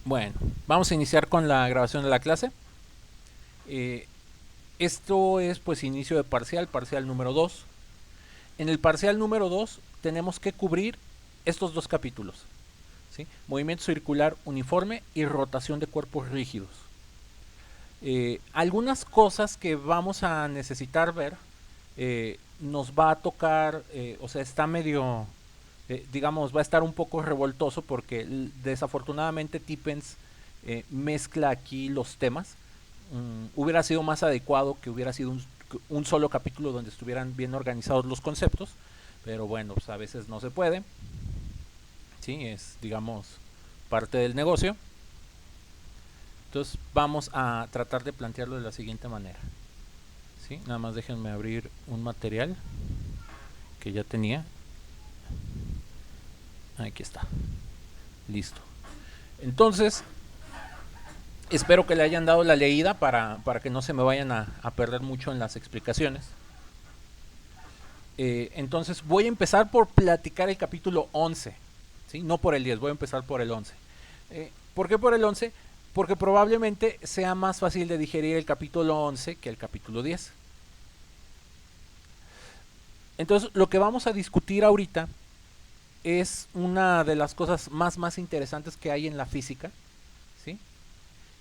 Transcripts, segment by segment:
Bueno, vamos a iniciar con la grabación de la clase. Eh, Esto es pues inicio de parcial, parcial número 2. En el parcial número 2 tenemos que cubrir estos dos capítulos, ¿sí? Movimiento circular uniforme y rotación de cuerpos rígidos. Algunas cosas que vamos a necesitar ver, nos va a tocar, o sea, está medio, digamos, va a estar un poco revoltoso porque desafortunadamente Tippens mezcla aquí los temas. Hubiera sido más adecuado que hubiera sido un solo capítulo donde estuvieran bien organizados los conceptos, pero bueno, pues a veces no se puede, ¿sí? Es, digamos, parte del negocio. Entonces vamos a tratar de plantearlo de la siguiente manera, ¿sí? Nada más déjenme abrir un material que ya tenía. Aquí está. Listo. Entonces, espero que le hayan dado la leída para que no se me vayan a perder mucho en las explicaciones. Entonces voy a empezar por platicar el capítulo 11, ¿sí? No por el 10, voy a empezar por el 11. ¿Por qué por el 11? Porque probablemente sea más fácil de digerir el capítulo 11 que el capítulo 10. Entonces lo que vamos a discutir ahorita es una de las cosas más interesantes que hay en la física, ¿sí?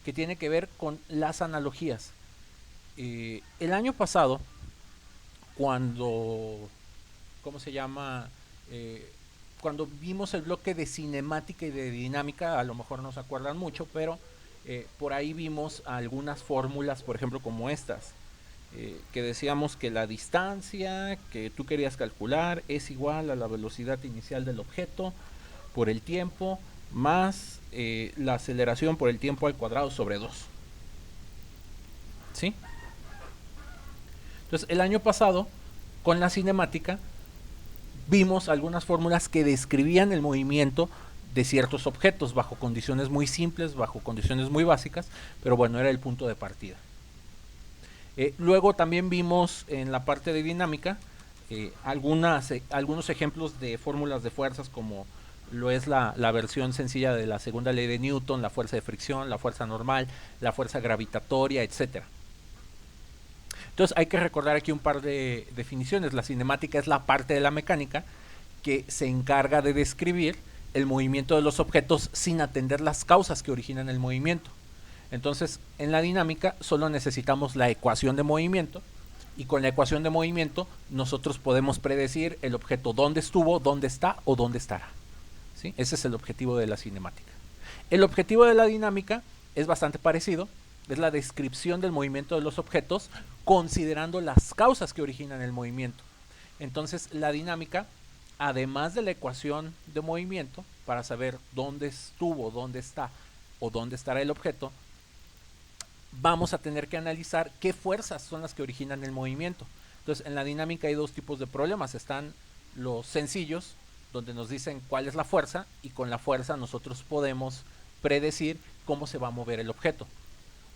Que tiene que ver con las analogías. El año pasado, cuando, ¿cómo se llama? Cuando vimos el bloque de cinemática y de dinámica, a lo mejor no se acuerdan mucho, pero por ahí vimos algunas fórmulas, por ejemplo, como estas, que decíamos que la distancia que tú querías calcular es igual a la velocidad inicial del objeto por el tiempo más la aceleración por el tiempo al cuadrado sobre 2. ¿Sí? Entonces, el año pasado, con la cinemática, vimos algunas fórmulas que describían el movimiento de ciertos objetos bajo condiciones muy simples, bajo condiciones muy básicas, pero bueno, era el punto de partida. Luego también vimos en la parte de dinámica algunos ejemplos de fórmulas de fuerzas como lo es la versión sencilla de la segunda ley de Newton, la fuerza de fricción, la fuerza normal, la fuerza gravitatoria, etc. Entonces hay que recordar aquí un par de definiciones. La cinemática es la parte de la mecánica que se encarga de describir el movimiento de los objetos sin atender las causas que originan el movimiento. Entonces, en la dinámica solo necesitamos la ecuación de movimiento y con la ecuación de movimiento nosotros podemos predecir el objeto dónde estuvo, dónde está o dónde estará, ¿sí? Ese es el objetivo de la cinemática. El objetivo de la dinámica es bastante parecido, es la descripción del movimiento de los objetos considerando las causas que originan el movimiento. Entonces, la dinámica, además de la ecuación de movimiento, para saber dónde estuvo, dónde está o dónde estará el objeto, vamos a tener que analizar qué fuerzas son las que originan el movimiento. Entonces, en la dinámica hay dos tipos de problemas. Están los sencillos, donde nos dicen cuál es la fuerza, y con la fuerza nosotros podemos predecir cómo se va a mover el objeto.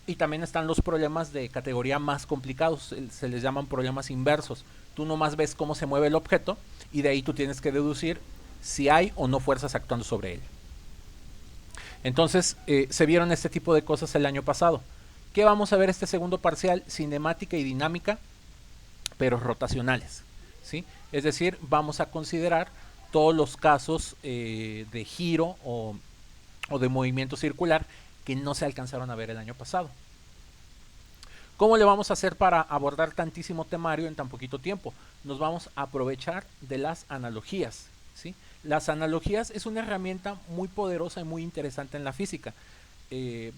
Y también están los problemas de categoría más complicados, se les llaman problemas inversos. Tú nomás ves cómo se mueve el objeto y de ahí tú tienes que deducir si hay o no fuerzas actuando sobre él. Entonces, se vieron este tipo de cosas el año pasado. ¿Qué vamos a ver este segundo parcial? Cinemática y dinámica, pero rotacionales, ¿sí? Es decir, vamos a considerar todos los casos de giro o de movimiento circular que no se alcanzaron a ver el año pasado. ¿Cómo le vamos a hacer para abordar tantísimo temario en tan poquito tiempo? Nos vamos a aprovechar de las analogías, ¿sí? Las analogías es una herramienta muy poderosa y muy interesante en la física.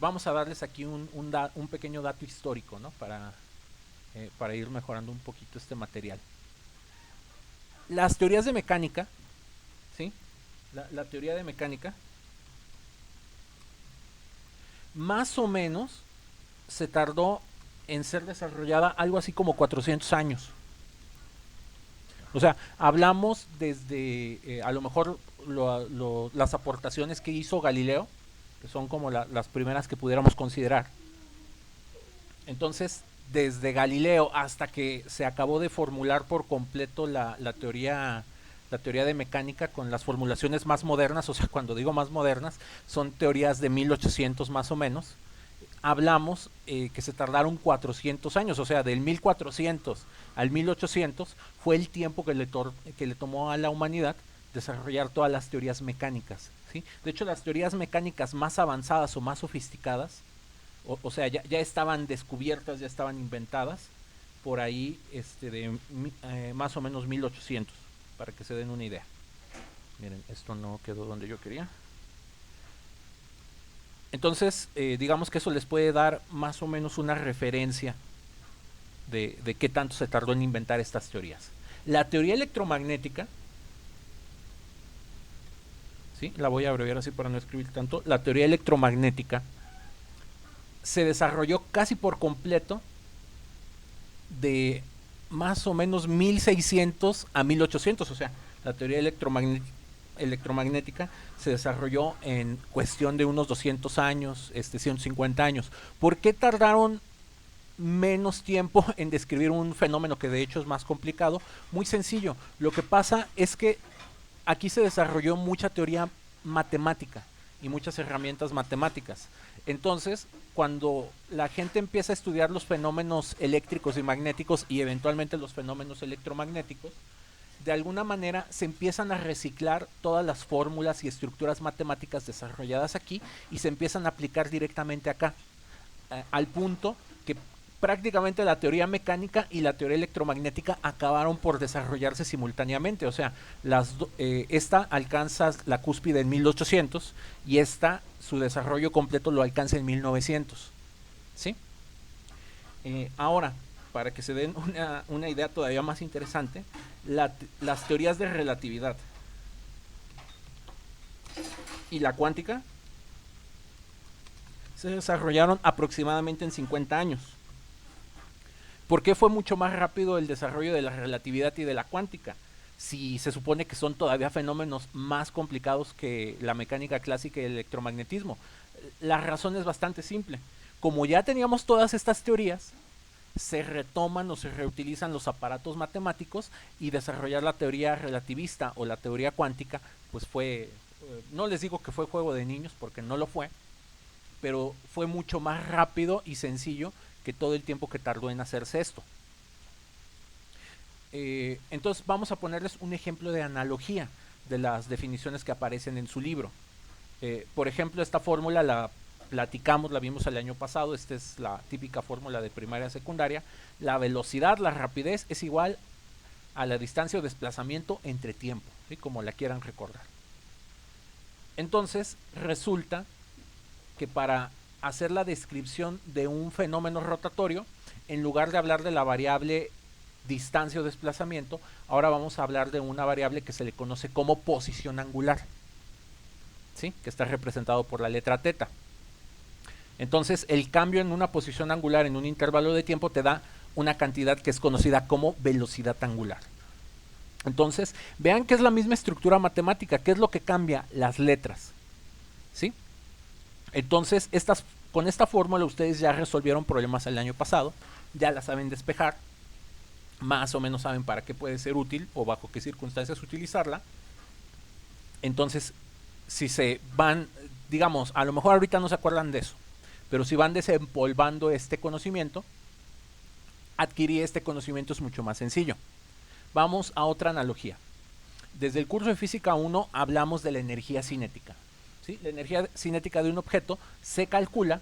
Vamos a darles aquí un pequeño dato histórico, ¿no? Para ir mejorando un poquito este material. Las teorías de mecánica, ¿sí? La teoría de mecánica, más o menos se tardó en ser desarrollada algo así como 400 años. O sea, hablamos desde a lo mejor las aportaciones que hizo Galileo, que son como las primeras que pudiéramos considerar. Entonces, desde Galileo hasta que se acabó de formular por completo la la teoría de mecánica con las formulaciones más modernas, o sea, cuando digo más modernas, son teorías de 1800 más o menos. Hablamos que se tardaron 400 años, o sea, del 1400 al 1800 fue el tiempo que le tomó a la humanidad desarrollar todas las teorías mecánicas, ¿sí? De hecho, las teorías mecánicas más avanzadas o más sofisticadas, o sea, ya estaban descubiertas, ya estaban inventadas por ahí más o menos 1800, para que se den una idea. Miren, esto no quedó donde yo quería. Entonces, digamos que eso les puede dar más o menos una referencia de qué tanto se tardó en inventar estas teorías. La teoría electromagnética, ¿sí? La voy a abreviar así para no escribir tanto. La teoría electromagnética se desarrolló casi por completo de más o menos 1600 a 1800, o sea, la teoría electromagnética se desarrolló en cuestión de unos 200 años, 150 años. ¿Por qué tardaron menos tiempo en describir un fenómeno que de hecho es más complicado? Muy sencillo, lo que pasa es que aquí se desarrolló mucha teoría matemática y muchas herramientas matemáticas. Entonces, cuando la gente empieza a estudiar los fenómenos eléctricos y magnéticos y eventualmente los fenómenos electromagnéticos, de alguna manera se empiezan a reciclar todas las fórmulas y estructuras matemáticas desarrolladas aquí y se empiezan a aplicar directamente acá, al punto que prácticamente la teoría mecánica y la teoría electromagnética acabaron por desarrollarse simultáneamente. O sea, esta alcanza la cúspide en 1800 y su desarrollo completo lo alcanza en 1900. ¿Sí? Ahora, para que se den una idea todavía más interesante, las teorías de relatividad y la cuántica se desarrollaron aproximadamente en 50 años. ¿Por qué fue mucho más rápido el desarrollo de la relatividad y de la cuántica? Si se supone que son todavía fenómenos más complicados que la mecánica clásica y el electromagnetismo. La razón es bastante simple. Como ya teníamos todas estas teorías, se retoman o se reutilizan los aparatos matemáticos y desarrollar la teoría relativista o la teoría cuántica, pues no les digo que fue juego de niños porque no lo fue, pero fue mucho más rápido y sencillo que todo el tiempo que tardó en hacerse esto. Entonces vamos a ponerles un ejemplo de analogía de las definiciones que aparecen en su libro. Por ejemplo, esta fórmula la platicamos, la vimos el año pasado. Esta es la típica fórmula de primaria secundaria. La velocidad, la rapidez es igual a la distancia o desplazamiento entre tiempo, ¿sí? Como la quieran recordar. Entonces resulta que para hacer la descripción de un fenómeno rotatorio, en lugar de hablar de la variable distancia o desplazamiento, ahora vamos a hablar de una variable que se le conoce como posición angular, ¿sí? Que está representado por la letra θ. Entonces, el cambio en una posición angular en un intervalo de tiempo te da una cantidad que es conocida como velocidad angular. Entonces, vean que es la misma estructura matemática. ¿Qué es lo que cambia? Las letras, ¿sí? Entonces, con esta fórmula ustedes ya resolvieron problemas el año pasado, ya la saben despejar, más o menos saben para qué puede ser útil o bajo qué circunstancias utilizarla. Entonces, si se van, digamos, a lo mejor ahorita no se acuerdan de eso, pero si van desempolvando este conocimiento, adquirir este conocimiento es mucho más sencillo. Vamos a otra analogía. Desde el curso de Física 1 hablamos de la energía cinética, ¿sí? La energía cinética de un objeto se calcula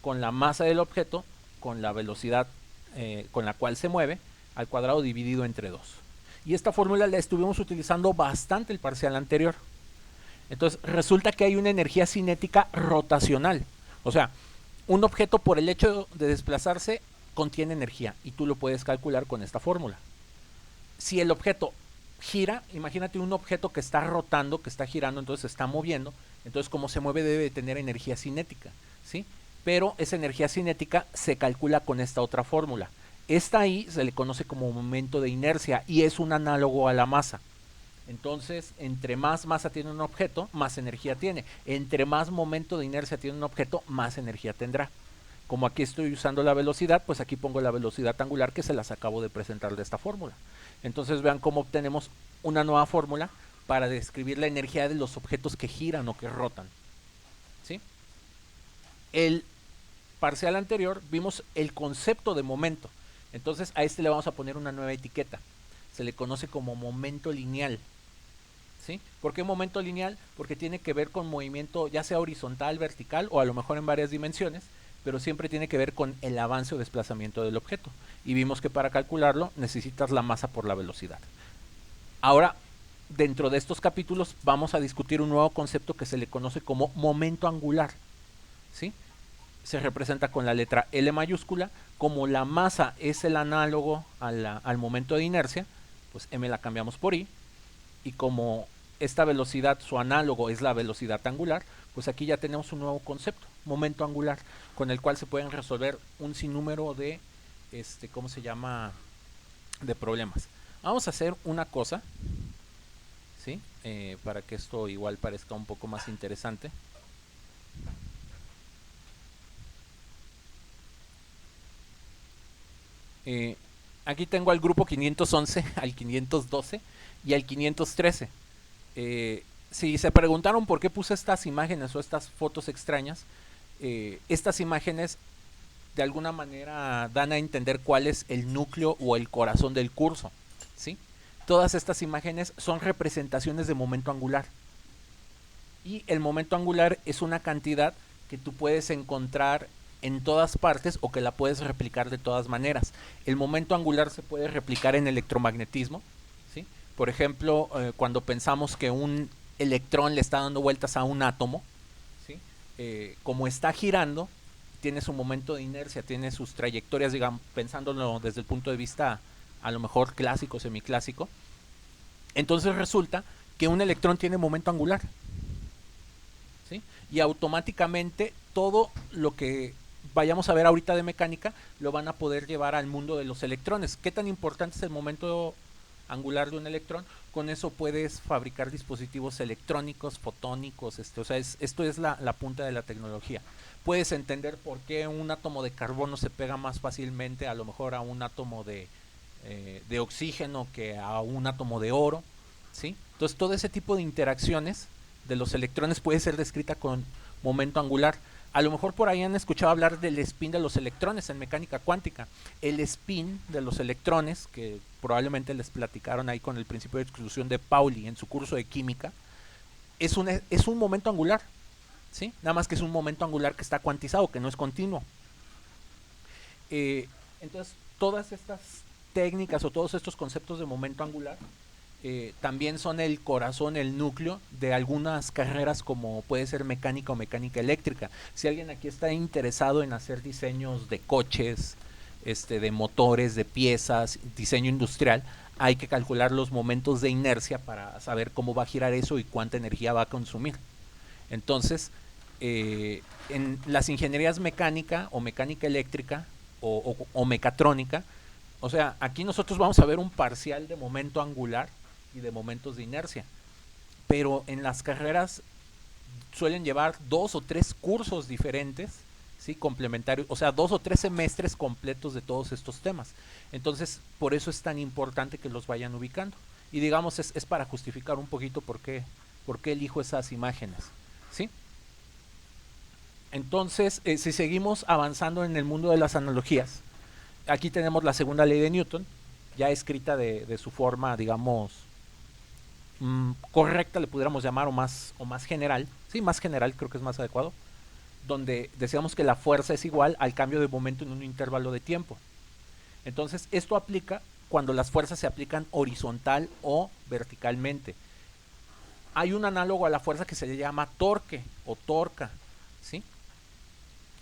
con la masa del objeto, con la velocidad con la cual se mueve, al cuadrado dividido entre 2. Y esta fórmula la estuvimos utilizando bastante el parcial anterior. Entonces resulta que hay una energía cinética rotacional. O sea, un objeto por el hecho de desplazarse contiene energía y tú lo puedes calcular con esta fórmula. Si el objeto gira, imagínate un objeto que está rotando, que está girando, entonces se está moviendo, entonces como se mueve debe tener energía cinética, ¿sí? Pero esa energía cinética se calcula con esta otra fórmula. Esta ahí se le conoce como momento de inercia y es un análogo a la masa. Entonces, entre más masa tiene un objeto, más energía tiene. Entre más momento de inercia tiene un objeto, más energía tendrá. Como aquí estoy usando la velocidad, pues aquí pongo la velocidad angular que se las acabo de presentar de esta fórmula. Entonces vean cómo obtenemos una nueva fórmula para describir la energía de los objetos que giran o que rotan. ¿Sí? El parcial anterior vimos el concepto de momento. Entonces a este le vamos a poner una nueva etiqueta. Se le conoce como momento lineal. ¿Sí? ¿Por qué momento lineal? Porque tiene que ver con movimiento ya sea horizontal, vertical o a lo mejor en varias dimensiones, pero siempre tiene que ver con el avance o desplazamiento del objeto. Y vimos que para calcularlo necesitas la masa por la velocidad. Ahora, dentro de estos capítulos vamos a discutir un nuevo concepto que se le conoce como momento angular. ¿Sí? Se representa con la letra L mayúscula. Como la masa es el análogo al momento de inercia, pues M la cambiamos por I. Y como esta velocidad, su análogo es la velocidad angular, pues aquí ya tenemos un nuevo concepto, momento angular, con el cual se pueden resolver un sinnúmero de, ¿cómo se llama?, de problemas. Vamos a hacer una cosa, ¿sí? Para que esto igual parezca un poco más interesante. Aquí tengo al grupo 511, al 512 y al 513. Si se preguntaron por qué puse estas imágenes o estas fotos extrañas, estas imágenes de alguna manera dan a entender cuál es el núcleo o el corazón del curso, ¿sí? Todas estas imágenes son representaciones de momento angular. Y el momento angular es una cantidad que tú puedes encontrar en todas partes o que la puedes replicar de todas maneras. El momento angular se puede replicar en electromagnetismo, ¿sí? Por ejemplo, cuando pensamos que un electrón le está dando vueltas a un átomo, ¿sí? Como está girando, tiene su momento de inercia, tiene sus trayectorias, digamos, pensándolo desde el punto de vista a lo mejor clásico, semiclásico. Entonces resulta que un electrón tiene momento angular, ¿sí? Y automáticamente todo lo que vayamos a ver ahorita de mecánica lo van a poder llevar al mundo de los electrones. ¿Qué tan importante es el momento angular de un electrón? Con eso puedes fabricar dispositivos electrónicos, fotónicos, o sea, esto es la punta de la tecnología. Puedes entender por qué un átomo de carbono se pega más fácilmente a lo mejor a un átomo de oxígeno que a un átomo de oro, ¿sí? Entonces todo ese tipo de interacciones de los electrones puede ser descrita con momento angular. A lo mejor por ahí han escuchado hablar del spin de los electrones en mecánica cuántica. El spin de los electrones, que probablemente les platicaron ahí con el principio de exclusión de Pauli en su curso de química, es un momento angular, ¿sí? Nada más que es un momento angular que está cuantizado, que no es continuo. Entonces, todas estas técnicas o todos estos conceptos de momento angular también son el corazón, el núcleo de algunas carreras como puede ser mecánica o mecánica eléctrica. Si alguien aquí está interesado en hacer diseños de coches, de motores, de piezas, diseño industrial, hay que calcular los momentos de inercia para saber cómo va a girar eso y cuánta energía va a consumir. Entonces, en las ingenierías mecánica o mecánica eléctrica o mecatrónica, o sea, aquí nosotros vamos a ver un parcial de momento angular y de momentos de inercia. Pero en las carreras suelen llevar 2 o 3 cursos diferentes, ¿sí? Complementarios, o sea, 2 o 3 semestres completos de todos estos temas. Entonces, por eso es tan importante que los vayan ubicando. Y digamos, es para justificar un poquito por qué elijo esas imágenes, ¿sí? Entonces, si seguimos avanzando en el mundo de las analogías, aquí tenemos la segunda ley de Newton, ya escrita de su forma, digamos, correcta, le pudiéramos llamar, o más general, sí, más general, creo que es más adecuado, donde decíamos que la fuerza es igual al cambio de momento en un intervalo de tiempo. Entonces, esto aplica cuando las fuerzas se aplican horizontal o verticalmente. Hay un análogo a la fuerza que se le llama torque o torca, ¿sí?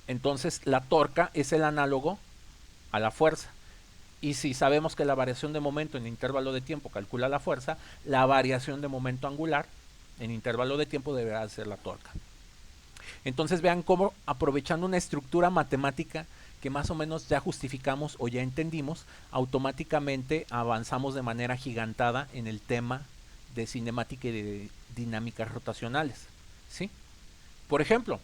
Entonces, la torca es el análogo a la fuerza. Y si sabemos que la variación de momento en intervalo de tiempo calcula la fuerza, la variación de momento angular en intervalo de tiempo deberá ser la torca. Entonces vean cómo, aprovechando una estructura matemática que más o menos ya justificamos o ya entendimos, automáticamente avanzamos de manera gigantada en el tema de cinemática y de dinámicas rotacionales, ¿sí? Por ejemplo,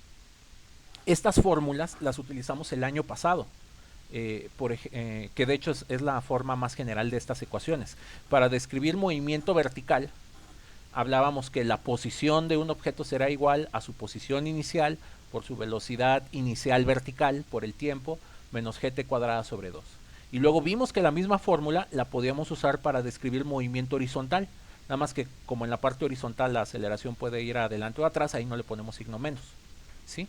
Estas fórmulas las utilizamos el año pasado, que de hecho es la forma más general de estas ecuaciones. Para describir movimiento vertical, hablábamos que la posición de un objeto será igual a su posición inicial por su velocidad inicial vertical por el tiempo menos gt cuadrada sobre 2. Y luego vimos que la misma fórmula la podíamos usar para describir movimiento horizontal, nada más que como en la parte horizontal la aceleración puede ir adelante o atrás, ahí no le ponemos signo menos, ¿sí?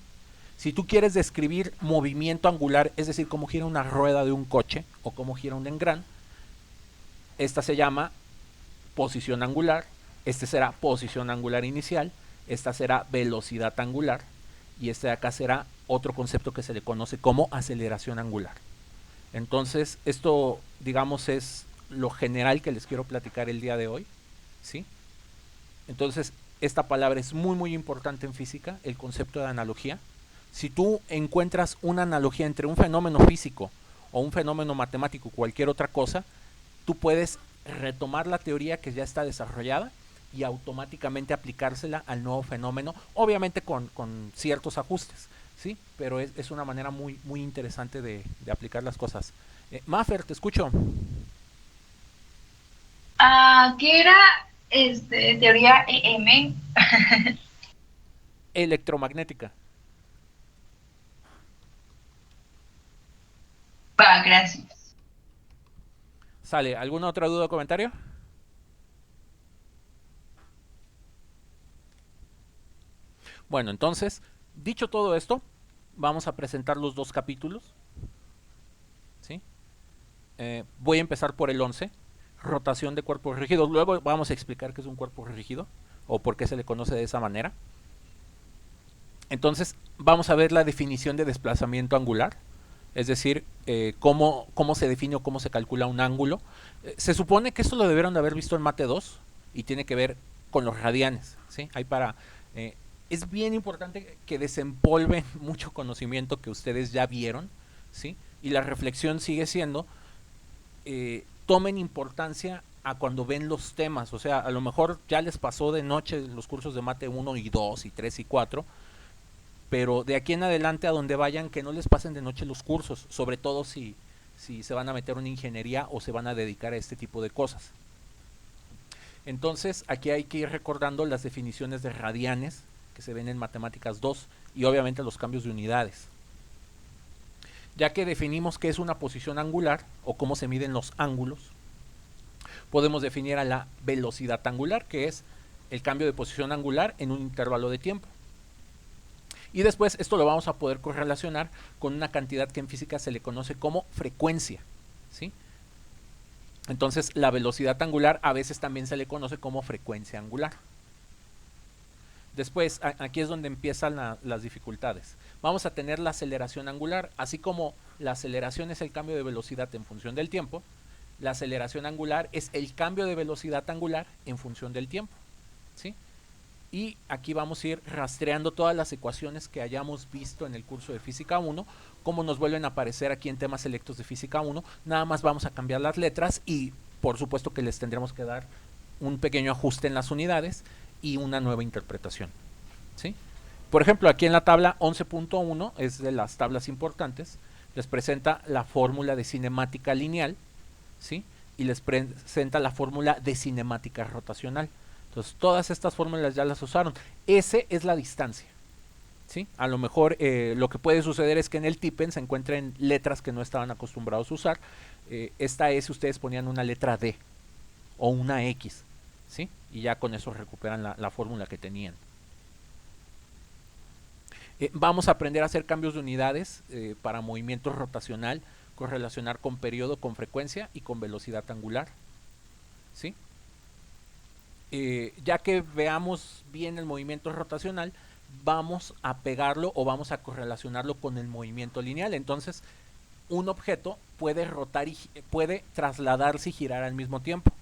Si tú quieres describir movimiento angular, es decir, cómo gira una rueda de un coche o cómo gira un engran, esta se llama posición angular, este será posición angular inicial, esta será velocidad angular y este de acá será otro concepto que se le conoce como aceleración angular. Entonces, esto, digamos, es lo general que les quiero platicar el día de hoy, ¿sí? Entonces, esta palabra es muy, muy importante en física, el concepto de analogía. Si tú encuentras una analogía entre un fenómeno físico o un fenómeno matemático, cualquier otra cosa, tú puedes retomar la teoría que ya está desarrollada y automáticamente aplicársela al nuevo fenómeno, obviamente con ciertos ajustes, ¿sí? Pero es una manera muy, muy interesante de aplicar las cosas. Maffer, te escucho. ¿Qué era teoría EM? Electromagnética. Va, gracias. Sale, ¿alguna otra duda o comentario? Bueno, entonces, dicho todo esto, vamos a presentar los dos capítulos, ¿sí? Voy a empezar por el 11, rotación de cuerpos rígidos. Luego vamos a explicar qué es un cuerpo rígido o por qué se le conoce de esa manera. Entonces, vamos a ver la definición de desplazamiento angular, es decir, cómo se define o cómo se calcula un ángulo. Se supone que esto lo debieron de haber visto en Mate 2 y tiene que ver con los radianes, ¿sí? Hay para... es bien importante que desempolven mucho conocimiento que ustedes ya vieron, ¿sí? Y la reflexión sigue siendo, tomen importancia a cuando ven los temas, o sea, a lo mejor ya les pasó de noche los cursos de Mate 1 y 2 y 3 y 4, pero de aquí en adelante a donde vayan, que no les pasen de noche los cursos, sobre todo si se van a meter en ingeniería o se van a dedicar a este tipo de cosas. Entonces, aquí hay que ir recordando las definiciones de radianes que se ven en Matemáticas 2 y obviamente los cambios de unidades. Ya que definimos qué es una posición angular o cómo se miden los ángulos, podemos definir a la velocidad angular, que es el cambio de posición angular en un intervalo de tiempo. Y después esto lo vamos a poder correlacionar con una cantidad que en física se le conoce como frecuencia, ¿sí? Entonces la velocidad angular a veces también se le conoce como frecuencia angular. Después, aquí es donde empiezan las dificultades. Vamos a tener la aceleración angular, así como la aceleración es el cambio de velocidad en función del tiempo, la aceleración angular es el cambio de velocidad angular en función del tiempo, ¿sí? Y aquí vamos a ir rastreando todas las ecuaciones que hayamos visto en el curso de Física 1, como nos vuelven a aparecer aquí en temas selectos de Física 1, nada más vamos a cambiar las letras y por supuesto que les tendremos que dar un pequeño ajuste en las unidades y una nueva interpretación, ¿sí? Por ejemplo, aquí en la tabla 11.1 es de las tablas importantes, les presenta la fórmula de cinemática lineal, ¿sí? Y les presenta la fórmula de cinemática rotacional. Entonces, todas estas fórmulas ya las usaron. S es la distancia, ¿sí? A lo mejor lo que puede suceder es que en el tipen se encuentren letras que no estaban acostumbrados a usar. Esta S ustedes ponían una letra D o una X, ¿sí? Y ya con eso recuperan la fórmula que tenían. Vamos a aprender a hacer cambios de unidades para movimiento rotacional, correlacionar con periodo, con frecuencia y con velocidad angular, ¿sí? Ya que veamos bien el movimiento rotacional, vamos a pegarlo o vamos a correlacionarlo con el movimiento lineal. Entonces, un objeto puede rotar y puede trasladarse y girar al mismo tiempo.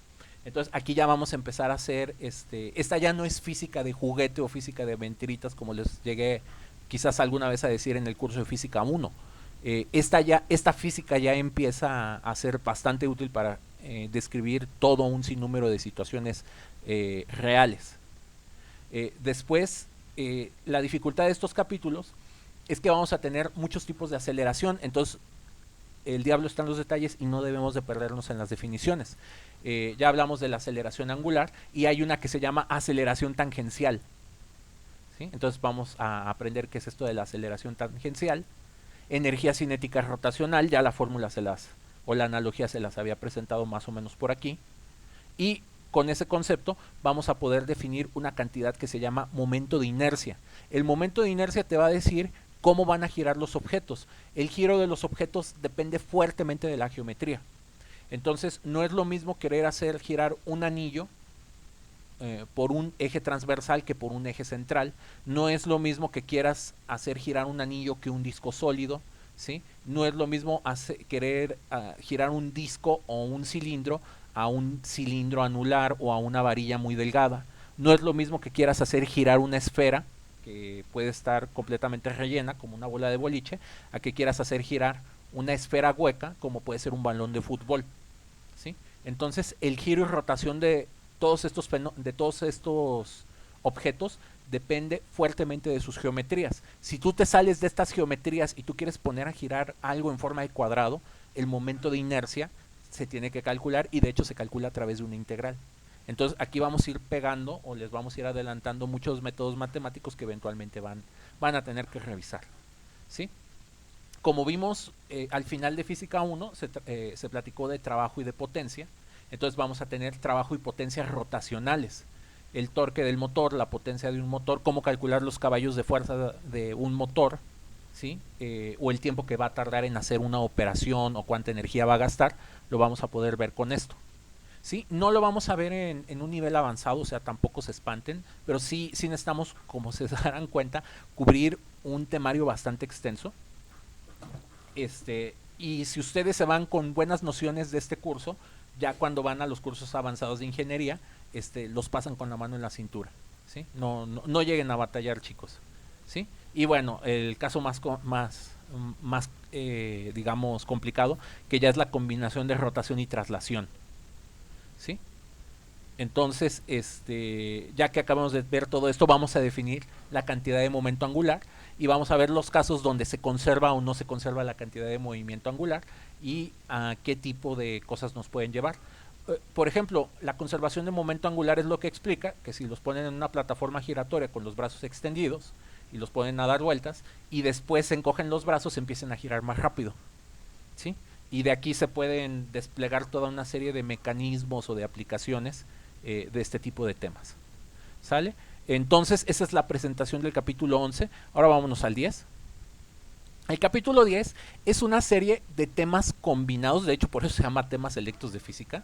Entonces, aquí ya vamos a empezar a hacer, esta ya no es física de juguete o física de mentiritas como les llegué quizás alguna vez a decir en el curso de Física 1. Esta física ya empieza a ser bastante útil para describir todo un sinnúmero de situaciones reales. Después, la dificultad de estos capítulos es que vamos a tener muchos tipos de aceleración. Entonces el diablo está en los detalles y no debemos de perdernos en las definiciones. Ya hablamos de la aceleración angular y hay una que se llama aceleración tangencial, ¿sí? Entonces vamos a aprender qué es esto de la aceleración tangencial. Energía cinética rotacional, ya la fórmula o la analogía se las había presentado más o menos por aquí. Y con ese concepto vamos a poder definir una cantidad que se llama momento de inercia. El momento de inercia te va a decir cómo van a girar los objetos. El giro de los objetos depende fuertemente de la geometría. Entonces no es lo mismo querer hacer girar un anillo por un eje transversal que por un eje central. No es lo mismo que quieras hacer girar un anillo que un disco sólido, ¿sí? No es lo mismo querer girar un disco o un cilindro a un cilindro anular o a una varilla muy delgada. No es lo mismo que quieras hacer girar una esfera que puede estar completamente rellena como una bola de boliche, a que quieras hacer girar una esfera hueca como puede ser un balón de fútbol, ¿sí? Entonces el giro y rotación de todos estos objetos depende fuertemente de sus geometrías. Si tú te sales de estas geometrías y tú quieres poner a girar algo en forma de cuadrado, el momento de inercia se tiene que calcular y de hecho se calcula a través de una integral. Entonces aquí vamos a ir pegando o les vamos a ir adelantando muchos métodos matemáticos que eventualmente van a tener que revisar, ¿sí? Como vimos al final de Física 1 se platicó de trabajo y de potencia. Entonces vamos a tener trabajo y potencias rotacionales. El torque del motor, la potencia de un motor, cómo calcular los caballos de fuerza de un motor, ¿sí? O el tiempo que va a tardar en hacer una operación o cuánta energía va a gastar, lo vamos a poder ver con esto, ¿sí? No lo vamos a ver en un nivel avanzado, o sea, tampoco se espanten, pero sí necesitamos, como se darán cuenta, cubrir un temario bastante extenso. Y si ustedes se van con buenas nociones de este curso, ya cuando van a los cursos avanzados de ingeniería, los pasan con la mano en la cintura, ¿sí? No lleguen a batallar, chicos, ¿sí? Y bueno, el caso más digamos, complicado, que ya es la combinación de rotación y traslación, ¿sí? Entonces, ya que acabamos de ver todo esto, vamos a definir la cantidad de momento angular y vamos a ver los casos donde se conserva o no se conserva la cantidad de movimiento angular y a qué tipo de cosas nos pueden llevar. Por ejemplo, la conservación de momento angular es lo que explica que si los ponen en una plataforma giratoria con los brazos extendidos y los ponen a dar vueltas y después se encogen los brazos, empiecen a girar más rápido, ¿sí? Y de aquí se pueden desplegar toda una serie de mecanismos o de aplicaciones de este tipo de temas, ¿sale? Entonces esa es la presentación del capítulo 11. Ahora vámonos al 10. El capítulo 10 es una serie de temas combinados, de hecho por eso se llama temas selectos de física.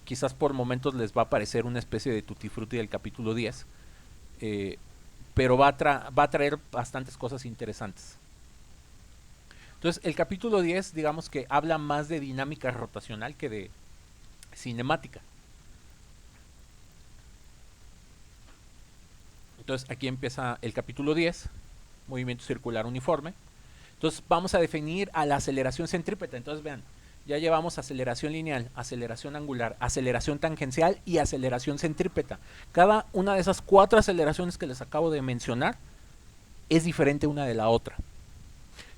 Quizás por momentos les va a parecer una especie de tutti frutti del capítulo 10, pero va a traer bastantes cosas interesantes. Entonces el capítulo 10 digamos que habla más de dinámica rotacional que de cinemática. Entonces aquí empieza el capítulo 10, movimiento circular uniforme. Entonces vamos a definir a la aceleración centrípeta. Entonces vean, ya llevamos aceleración lineal, aceleración angular, aceleración tangencial y aceleración centrípeta. Cada una de esas 4 aceleraciones que les acabo de mencionar es diferente una de la otra.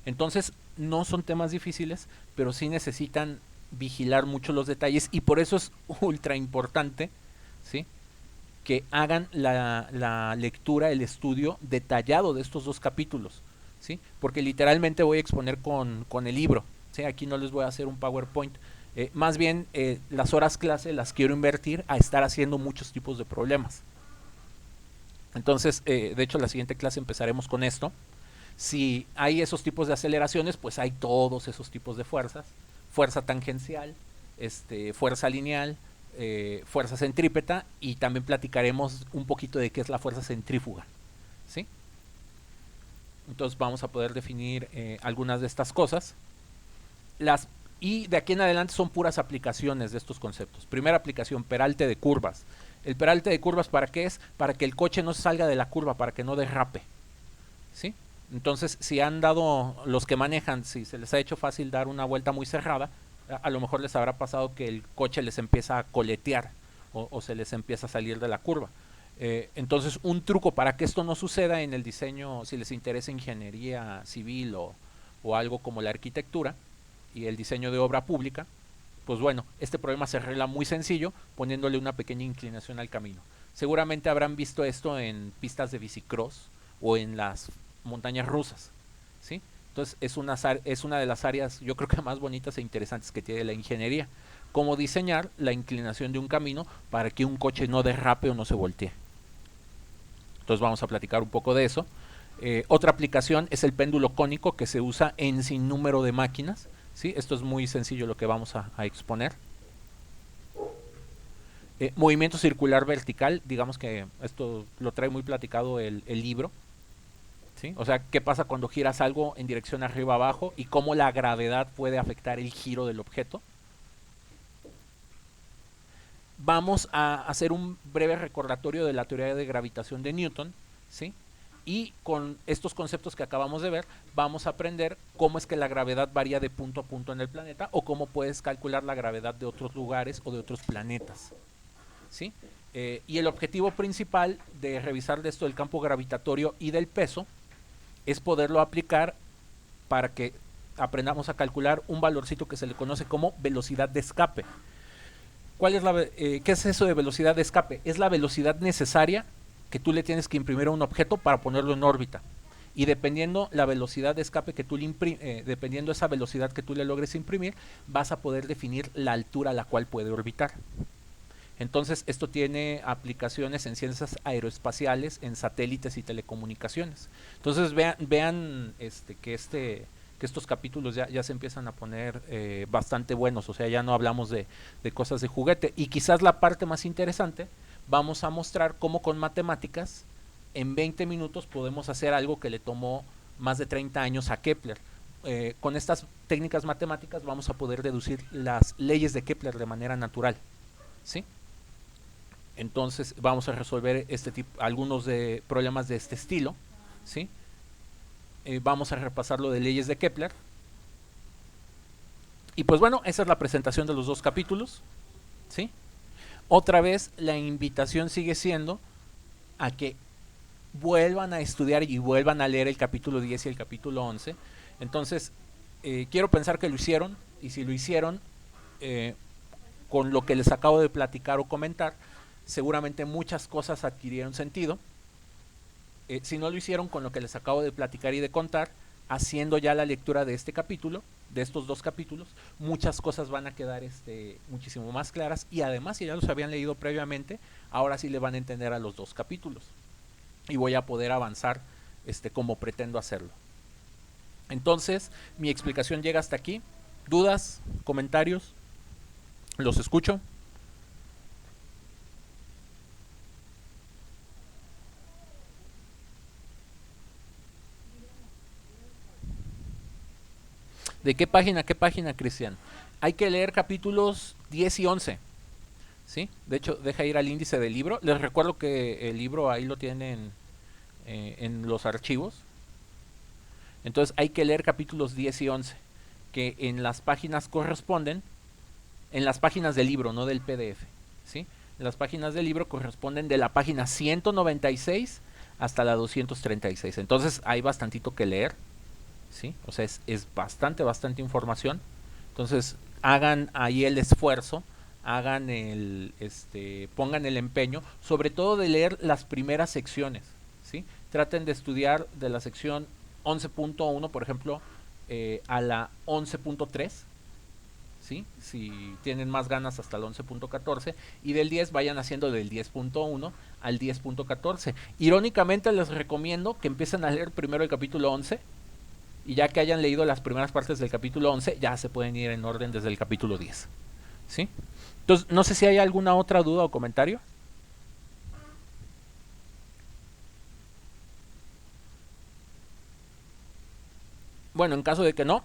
Entonces no son temas difíciles, pero sí necesitan vigilar mucho los detalles y por eso es ultra importante, ¿sí?, que hagan la lectura, el estudio detallado de estos 2 capítulos, ¿sí? Porque literalmente voy a exponer con el libro, ¿sí? Aquí no les voy a hacer un PowerPoint. Más bien, las horas clase las quiero invertir a estar haciendo muchos tipos de problemas. Entonces, de hecho, la siguiente clase empezaremos con esto. Si hay esos tipos de aceleraciones, pues hay todos esos tipos de fuerzas. Fuerza tangencial, fuerza lineal, fuerza centrípeta y también platicaremos un poquito de qué es la fuerza centrífuga, ¿sí? Entonces vamos a poder definir algunas de estas cosas. Y de aquí en adelante son puras aplicaciones de estos conceptos. Primera aplicación, peralte de curvas. El peralte de curvas, ¿para qué es? Para que el coche no salga de la curva, para que no derrape, ¿sí? Entonces, si han dado, los que manejan, si se les ha hecho fácil dar una vuelta muy cerrada, a lo mejor les habrá pasado que el coche les empieza a coletear o se les empieza a salir de la curva. Entonces, un truco para que esto no suceda en el diseño, si les interesa ingeniería civil o algo como la arquitectura y el diseño de obra pública, pues bueno, este problema se arregla muy sencillo poniéndole una pequeña inclinación al camino. Seguramente habrán visto esto en pistas de bicicross o en las montañas rusas, ¿sí? Entonces es una de las áreas, yo creo que más bonitas e interesantes que tiene la ingeniería. Cómo diseñar la inclinación de un camino para que un coche no derrape o no se voltee. Entonces vamos a platicar un poco de eso. Otra aplicación es el péndulo cónico, que se usa en sinnúmero de máquinas, ¿sí? Esto es muy sencillo lo que vamos a exponer. Movimiento circular vertical, digamos que esto lo trae muy platicado el libro, ¿sí? O sea, qué pasa cuando giras algo en dirección arriba abajo y cómo la gravedad puede afectar el giro del objeto. Vamos a hacer un breve recordatorio de la teoría de gravitación de Newton, ¿sí? Y con estos conceptos que acabamos de ver, vamos a aprender cómo es que la gravedad varía de punto a punto en el planeta o cómo puedes calcular la gravedad de otros lugares o de otros planetas, ¿sí? Y el objetivo principal de revisar de esto del campo gravitatorio y del peso es poderlo aplicar para que aprendamos a calcular un valorcito que se le conoce como velocidad de escape. ¿Qué es eso de velocidad de escape? Es la velocidad necesaria que tú le tienes que imprimir a un objeto para ponerlo en órbita. Y dependiendo la velocidad de escape que tú dependiendo esa velocidad que tú le logres imprimir, vas a poder definir la altura a la cual puede orbitar. Entonces, esto tiene aplicaciones en ciencias aeroespaciales, en satélites y telecomunicaciones. Entonces, vean que estos capítulos ya se empiezan a poner bastante buenos, o sea, ya no hablamos de cosas de juguete. Y quizás la parte más interesante, vamos a mostrar cómo con matemáticas, en 20 minutos podemos hacer algo que le tomó más de 30 años a Kepler. Con estas técnicas matemáticas vamos a poder deducir las leyes de Kepler de manera natural, ¿sí? Entonces vamos a resolver algunos de problemas de este estilo, ¿sí? Vamos a repasar lo de leyes de Kepler. Y pues bueno, esa es la presentación de los dos capítulos, ¿sí? Otra vez la invitación sigue siendo a que vuelvan a estudiar y vuelvan a leer el capítulo 10 y el capítulo 11. Entonces, quiero pensar que lo hicieron, y si lo hicieron, con lo que les acabo de platicar o comentar, seguramente muchas cosas adquirieron sentido. Si no lo hicieron con lo que les acabo de platicar y de contar, haciendo ya la lectura de este capítulo, de estos dos capítulos, muchas cosas van a quedar muchísimo más claras, y además, si ya los habían leído previamente, ahora sí le van a entender a los dos capítulos y voy a poder avanzar como pretendo hacerlo. Entonces, mi explicación llega hasta aquí. ¿Dudas? ¿Comentarios? ¿Los escucho? ¿De qué página, Cristian? Hay que leer capítulos 10 y 11. ¿Sí? De hecho, deja ir al índice del libro. Les recuerdo que el libro ahí lo tienen en los archivos. Entonces hay que leer capítulos 10 y 11, que en las páginas corresponden, en las páginas del libro, no del PDF, ¿sí? Las páginas del libro corresponden de la página 196 hasta la 236. Entonces hay bastantito que leer, ¿sí? O sea, es bastante información. Entonces hagan ahí el esfuerzo, pongan el empeño, sobre todo de leer las primeras secciones, ¿sí? Traten de estudiar de la sección 11.1, por ejemplo, a la 11.3, ¿sí? Si tienen más ganas, hasta el 11.14, y del 10 vayan haciendo del 10.1 al 10.14. Irónicamente, les recomiendo que empiecen a leer primero el capítulo 11, y ya que hayan leído las primeras partes del capítulo 11, ya se pueden ir en orden desde el capítulo 10, ¿sí? Entonces, no sé si hay alguna otra duda o comentario. Bueno, en caso de que no,